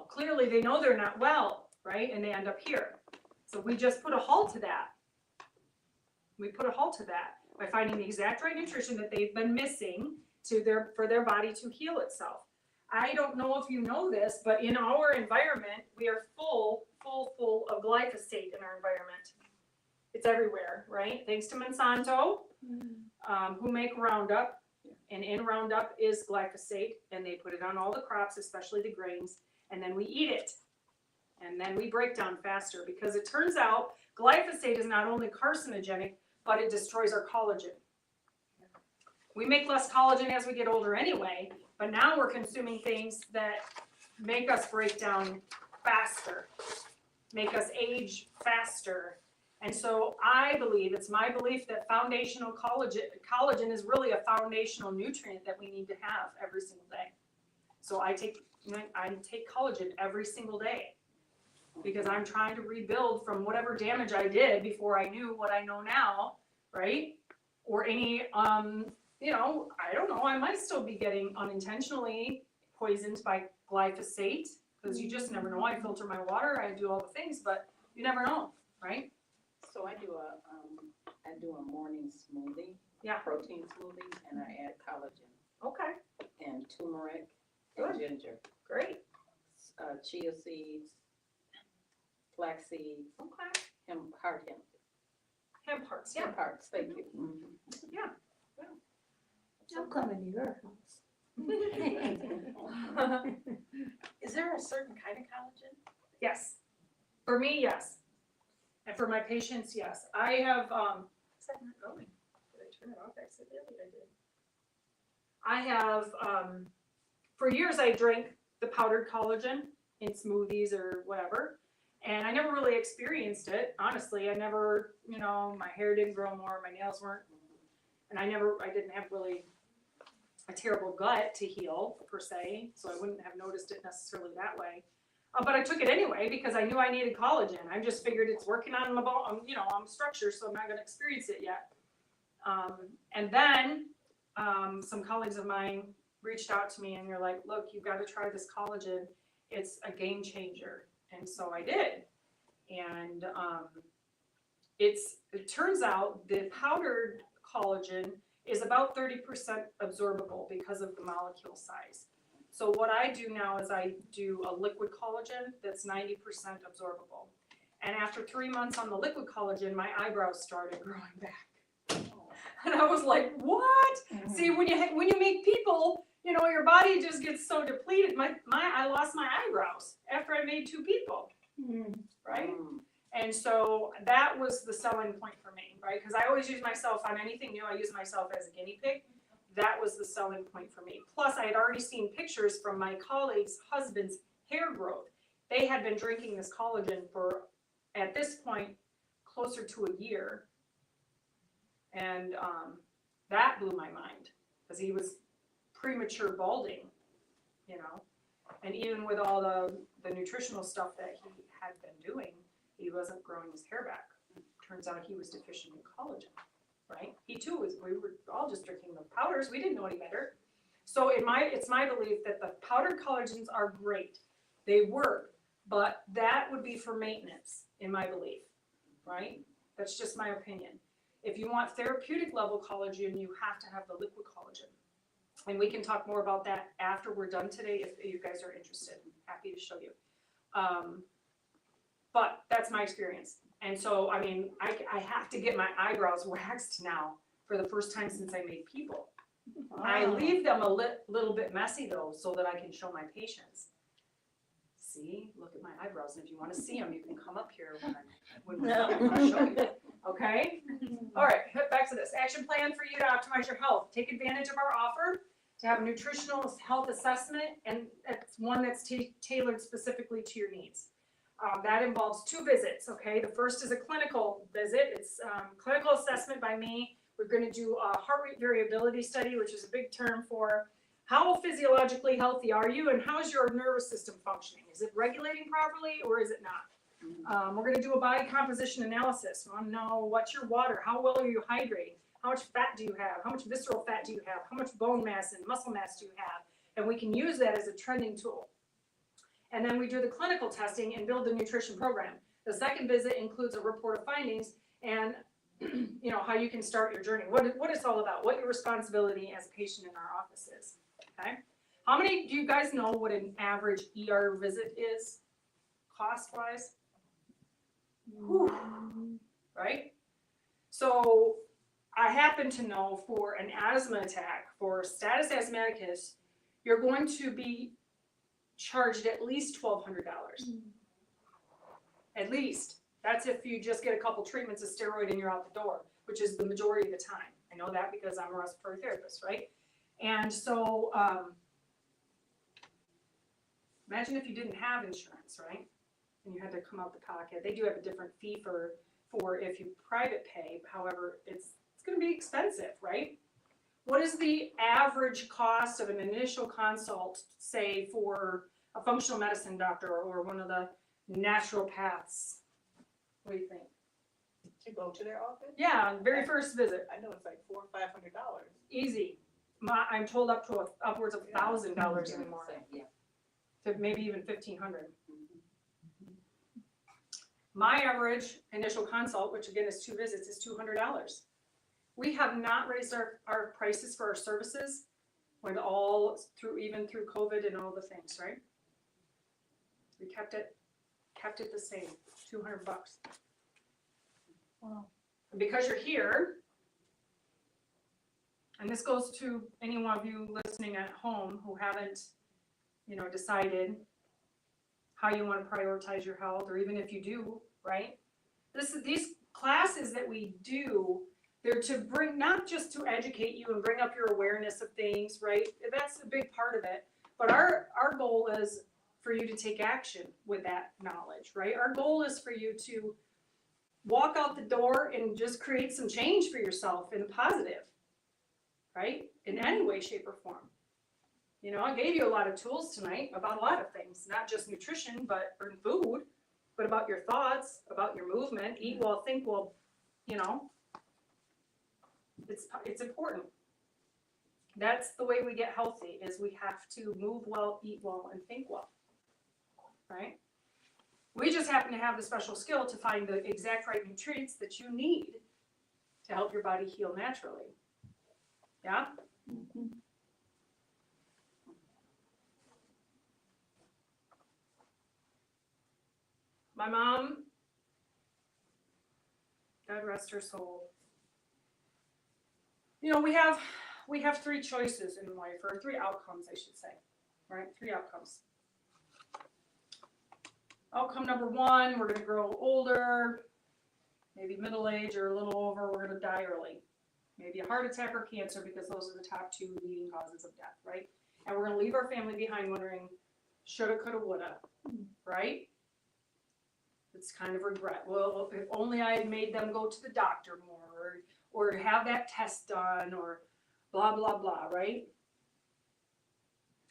clearly they know they're not well, right? And they end up here. So we just put a halt to that. We put a halt to that by finding the exact right nutrition that they've been missing for their body to heal itself. I don't know if you know this, but in our environment, we are full of glyphosate in our environment. It's everywhere, right? Thanks to Monsanto, who make Roundup, and in Roundup is glyphosate, and they put it on all the crops, especially the grains, and then we eat it. And then we break down faster because it turns out glyphosate is not only carcinogenic, but it destroys our collagen. We make less collagen as we get older anyway, but now we're consuming things that make us break down faster, make us age faster. And so it's my belief that foundational collagen is really a foundational nutrient that we need to have every single day. So I take collagen every single day because I'm trying to rebuild from whatever damage I did before I knew what I know now, right? Or any, I don't know, I might still be getting unintentionally poisoned by glyphosate because you just never know. I filter my water, I do all the things, but you never know, right?
So I do a morning smoothie.
Yeah.
Protein smoothie, and I add collagen
Okay,
and turmeric
Good.
and ginger.
great.
Chia seeds, flax seeds,
Okay.
heart hemp.
Hemp hearts, yeah.
Hemp hearts, thank you.
Yeah.
I'm coming to your house.
Is there a certain kind of collagen?
Yes. For me, yes. And for my patients, yes. I have, is that not going? Did I turn it off accidentally? I did. I have, for years I drank the powdered collagen in smoothies or whatever. And I never really experienced it, honestly. I never, my hair didn't grow more, my nails weren't, and I didn't have really a terrible gut to heal, per se, so I wouldn't have noticed it necessarily that way. But I took it anyway because I knew I needed collagen. I just figured it's working on my bone, on structure, so I'm not going to experience it yet. And then some colleagues of mine reached out to me and they're like, look, you've got to try this collagen. It's a game changer. And so I did. And it turns out the powdered collagen is about 30% absorbable because of the molecule size. So what I do now is I do a liquid collagen that's 90% absorbable. And after 3 months on the liquid collagen, my eyebrows started growing back. And I was like, what?
Mm-hmm.
See, when you make people, your body just gets so depleted. I lost my eyebrows after I made 2 people, right? And so that was the selling point for me, right? Because I always use myself on anything new. I use myself as a guinea pig. That was the selling point for me. Plus, I had already seen pictures from my colleagues' husbands' hair growth. They had been drinking this collagen for, at this point, closer to a year. And that blew my mind because he was premature balding, and even with all the nutritional stuff that he had been doing, he wasn't growing his hair back. Turns out he was deficient in collagen, right? He too we were all just drinking the powders. We didn't know any better. So it's my belief that the powdered collagens are great. They work, but that would be for maintenance, in my belief, right? That's just my opinion. If you want therapeutic level collagen, you have to have the liquid collagen. And we can talk more about that after we're done today if you guys are interested. I'm happy to show you. But that's my experience. And so, I have to get my eyebrows waxed now for the first time since I made people. I leave them a little bit messy though, so that I can show my patients. See, look at my eyebrows. And if you want to see them, you can come up here when we're done. I'll show you. Okay? All right, back to this. Action plan for you to optimize your health. Take advantage of our offer to have a nutritional health assessment, and it's one that's tailored specifically to your needs. That involves 2 visits, okay? The first is a clinical visit. It's clinical assessment by me. We're going to do a heart rate variability study, which is a big term for how physiologically healthy are you and how is your nervous system functioning? Is it regulating properly or is it not? We're going to do a body composition analysis. We want to know what's your water, how well are you hydrating, how much fat do you have, how much visceral fat do you have, how much bone mass and muscle mass do you have, and we can use that as a trending tool. And then we do the clinical testing and build the nutrition program. The second visit includes a report of findings and how you can start your journey, what it's all about, what your responsibility as a patient in our office is. Okay? How many do you guys know what an average ER visit is, cost-wise? Right? So I happen to know for an asthma attack, for status asthmaticus, you're going to be charged at least $1,200. At least. That's if you just get a couple treatments of steroid and you're out the door, which is the majority of the time. I know that because I'm a respiratory therapist, right? And so imagine if you didn't have insurance, right? And you had to come out the pocket. They do have a different fee for if you private pay. However, it's going to be expensive, right? What is the average cost of an initial consult, say, for a functional medicine doctor or one of the naturopaths? What do you think?
To go to their office?
Yeah, very first visit.
I know it's like $400 or $500.
Easy. I'm told upwards of $1,000 anymore.
Yeah.
To maybe even $1,500. My average initial consult, which again is 2 visits, is $200. We have not raised our prices for our services even through COVID and all the things, right? We kept it the same, $200.
Wow.
And because you're here, and this goes to any one of you listening at home who haven't, decided how you want to prioritize your health, or even if you do, right? These classes that we do, they're to bring, not just to educate you and bring up your awareness of things, right? That's a big part of it. But our goal is for you to take action with that knowledge, right? Our goal is for you to walk out the door and just create some change for yourself in the positive, right? In any way, shape, or form. I gave you a lot of tools tonight about a lot of things, not just nutrition, or food, but about your thoughts, about your movement, eat well, think well, it's important. That's the way we get healthy, is we have to move well, eat well, and think well, right? We just happen to have the special skill to find the exact right nutrients that you need to help your body heal naturally. Yeah?
Mhm.
My mom, God rest her soul. We have three choices in life, or three outcomes, I should say, right? Three outcomes. Outcome number one, we're gonna grow older, maybe middle age or a little over, we're gonna die early. Maybe a heart attack or cancer, because those are the top two leading causes of death, right? And we're gonna leave our family behind wondering, shoulda, coulda, woulda, right? It's kind of regret. Well, if only I had made them go to the doctor more, or have that test done, or blah, blah, blah, right?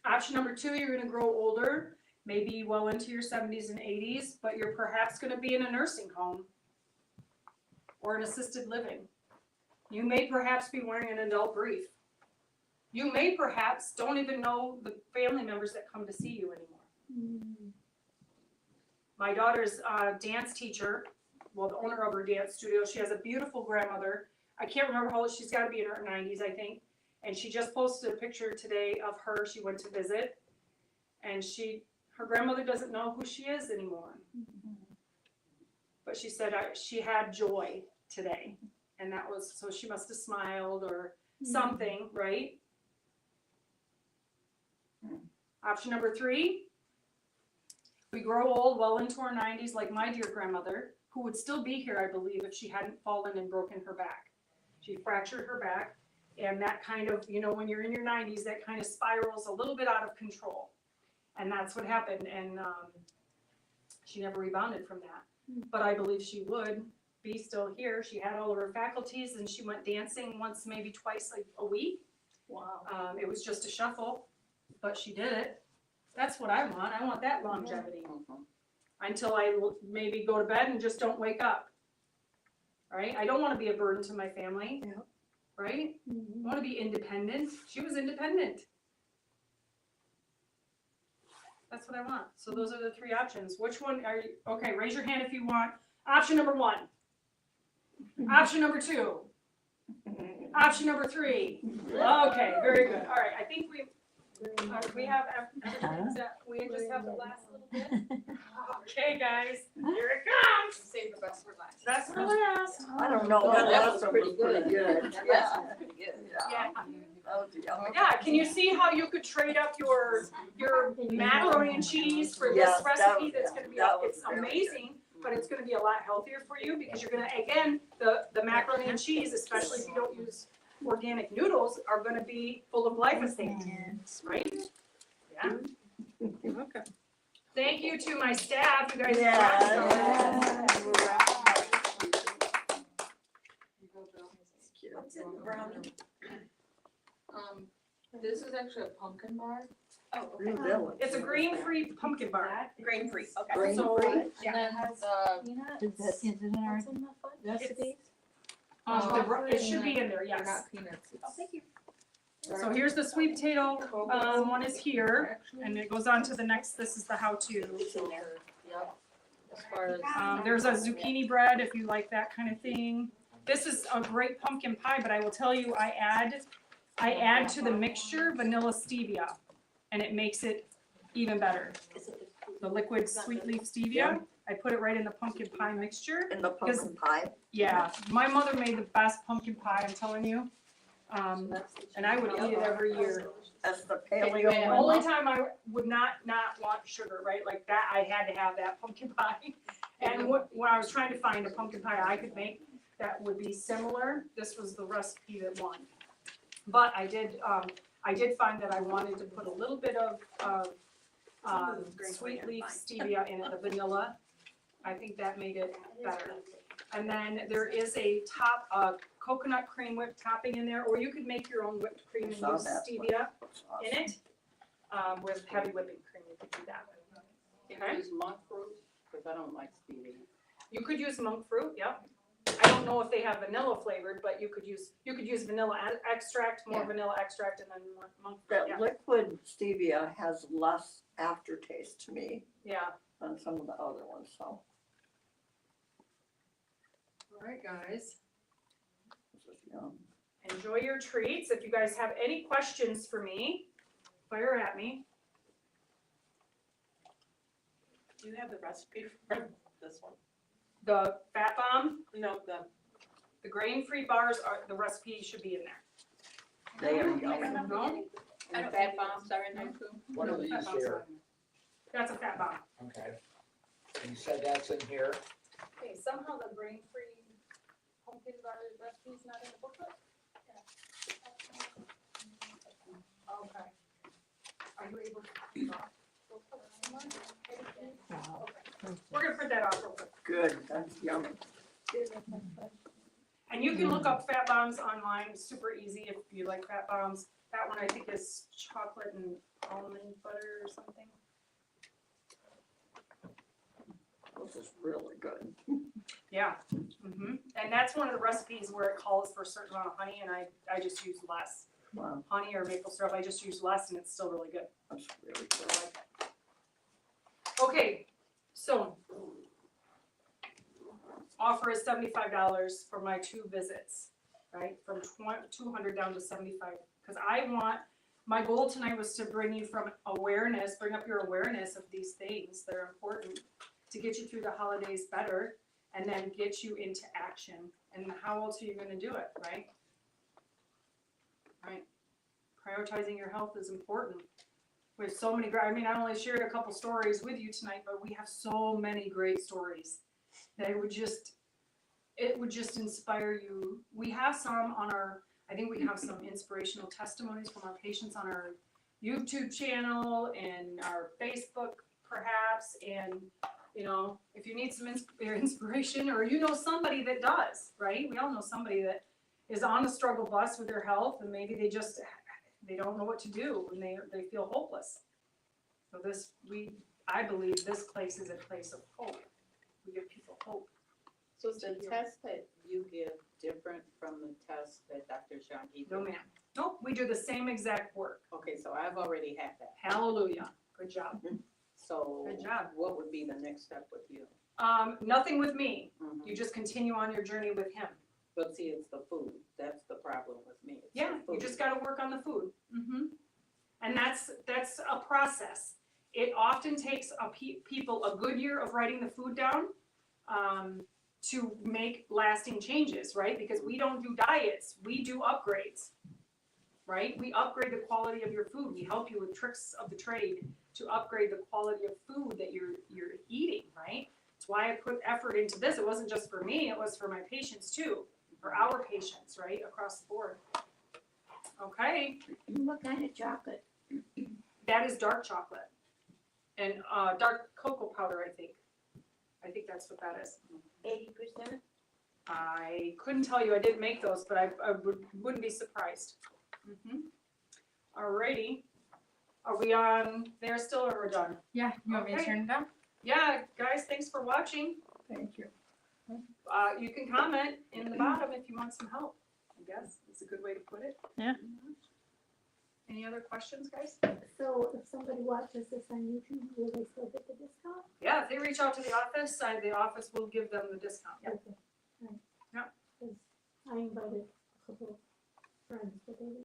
Option number two, you're gonna grow older, maybe well into your 70s and 80s, but you're perhaps gonna be in a nursing home or an assisted living. You may perhaps be wearing an adult brief. You may perhaps don't even know the family members that come to see you anymore. My daughter's dance teacher, the owner of her dance studio, she has a beautiful grandmother. I can't remember how old, she's gotta be in her 90s, I think. And she just posted a picture today of her, she went to visit. And her grandmother doesn't know who she is anymore. But she said she had joy today. And that was, so she must have smiled or something, right? Option number three, we grow old, well into our 90s, like my dear grandmother, who would still be here, I believe, if she hadn't fallen and broken her back. She fractured her back, and that kind of, when you're in your 90s, that kind of spirals a little bit out of control. And that's what happened, and she never rebounded from that. But I believe she would be still here. She had all of her faculties, and she went dancing once, maybe twice a week.
Wow.
It was just a shuffle, but she did it. That's what I want. I want that longevity. Until I maybe go to bed and just don't wake up. Right? I don't want to be a burden to my family.
Yeah.
Right? I want to be independent. She was independent. That's what I want. So those are the three options. Which one are you? Okay, raise your hand if you want. Option number one. Option number two. Option number three. Okay, very good. All right, I think we have everything set. We just have the last little bit. Okay, guys, here it comes.
Save the best for last.
That's for last.
I don't know, that was pretty good.
That's pretty good.
Yeah, can you see how you could trade up your macaroni and cheese for this
Yes,
recipe that's gonna be,
that was
it's
really
amazing, but it's gonna be a lot healthier for you because you're gonna, again, the macaroni and cheese, especially if you don't use organic noodles, are gonna be full of glyphosate, right? Yeah.
Okay.
Thank you to my staff, you guys. are
Yeah.
awesome.
What's in the brownie?
This is actually a pumpkin bar.
Oh,
Green Village.
It's a grain-free pumpkin bar.
grain free, okay.
Grain
So,
free.
And then
Is it in our recipes?
It should be in there,
they're
yes.
not peanuts.
Oh, thank you.
So here's the sweet potato, one is here, and it goes on to the next, this is the how-to.
Yep. As far as.
There's a zucchini bread if you like that kind of thing. This is a great pumpkin pie, but I will tell you, I add to the mixture vanilla stevia, and it makes it even better. The liquid sweet leaf stevia, I put it right in the pumpkin pie mixture.
In the pumpkin pie.
Yeah, my mother made the best pumpkin pie, I'm telling you. And I would eat it every year.
That's the
The
paleo
only
one.
time I would not want sugar, right, like that, I had to have that pumpkin pie. And when I was trying to find a pumpkin pie I could make that would be similar, this was the recipe that won. But I did find that I wanted to put a little bit of sweet leaf stevia in it, the vanilla. I think that made it better. And then there is a coconut cream whipped topping in there, or you could make your own whipped cream and
Saw
use
that.
stevia in it, with heavy whipping cream, you could do that.
Can you use monk fruit? Because I don't like stevia.
You could use monk fruit, yep. I don't know if they have vanilla flavored, but you could use vanilla extract, more
Yeah.
vanilla extract, and then more monk fruit, yeah.
That liquid stevia has less aftertaste to me
Yeah,
than some of the other ones, so
all right, guys.
this is yum.
Enjoy your treats. If you guys have any questions for me, fire at me.
Do you have the recipe for this one?
The fat bomb,
No,
the grain-free bars the recipe should be in there.
There you go.
No?
And the fat bombs are in there too?
What are these here?
That's a fat bomb.
Okay. And you said that's in here?
Okay, somehow the grain-free pumpkin bar recipe's not in the booklet? Okay. Are you able to? We're gonna print that off real quick.
Good, that's yummy.
And you can look up fat bombs online, it's super easy if you like fat bombs. That one I think is chocolate and almond butter or something.
This is really good.
Yeah. And that's one of the recipes where it calls for a certain amount of honey, and I just use less.
Wow,
Honey or maple syrup, I just use less and it's still really good.
that's really
So
good.
I like that. Okay, so offer is $75 for my 2 visits, right? From 200 down to 75, because my goal tonight was to bring you from awareness, bring up your awareness of these things that are important to get you through the holidays better, and then get you into action. And how else are you gonna do it, right? Right. Prioritizing your health is important. We have so many I only shared a couple stories with you tonight, but we have so many great stories that it would just inspire you. We have some I think we have some inspirational testimonies from our patients on our YouTube channel and our Facebook perhaps, and if you need some inspiration, or somebody that does, right? We all know somebody that is on the struggle bus with their health, and maybe they don't know what to do and they feel hopeless. So I believe this place is a place of hope. We give people hope.
So is the test that you give different from the test that Dr. Sean gave?
No, ma'am. Nope, we do the same exact work.
Okay, so I've already had that.
Hallelujah. Good job.
So
Good job.
what would be the next step with you?
Nothing with me.
Mhm.
You just continue on your journey with him.
But see, it's the food. That's the problem with me. It's the
Yeah, you
food.
just gotta work on the food. And that's a process. It often takes people a good year of writing the food down to make lasting changes, right? Because we don't do diets, we do upgrades, right? We upgrade the quality of your food. We help you with tricks of the trade to upgrade the quality of food that you're eating, right? That's why I put effort into this. It wasn't just for me, it was for my patients too, for our patients, right, across the board. Okay,
What kind of chocolate?
that is dark chocolate and dark cocoa powder, I think. I think that's what that is.
80%?
I couldn't tell you, I didn't make those, but I wouldn't be surprised. Alrighty, are we on there still, or we're done?
Yeah, you want me to
Okay.
turn it down?
Yeah, guys, thanks for watching.
Thank you.
You can comment in the bottom if you want some help, I guess, it's a good way to put it.
Yeah.
Any other questions, guys?
So if somebody watches this on YouTube, will they still get the discount?
Yeah, if they reach out to the office will give them the discount, yeah.
Okay, right.
Yeah.
'Cause I invited a couple of friends, but they didn't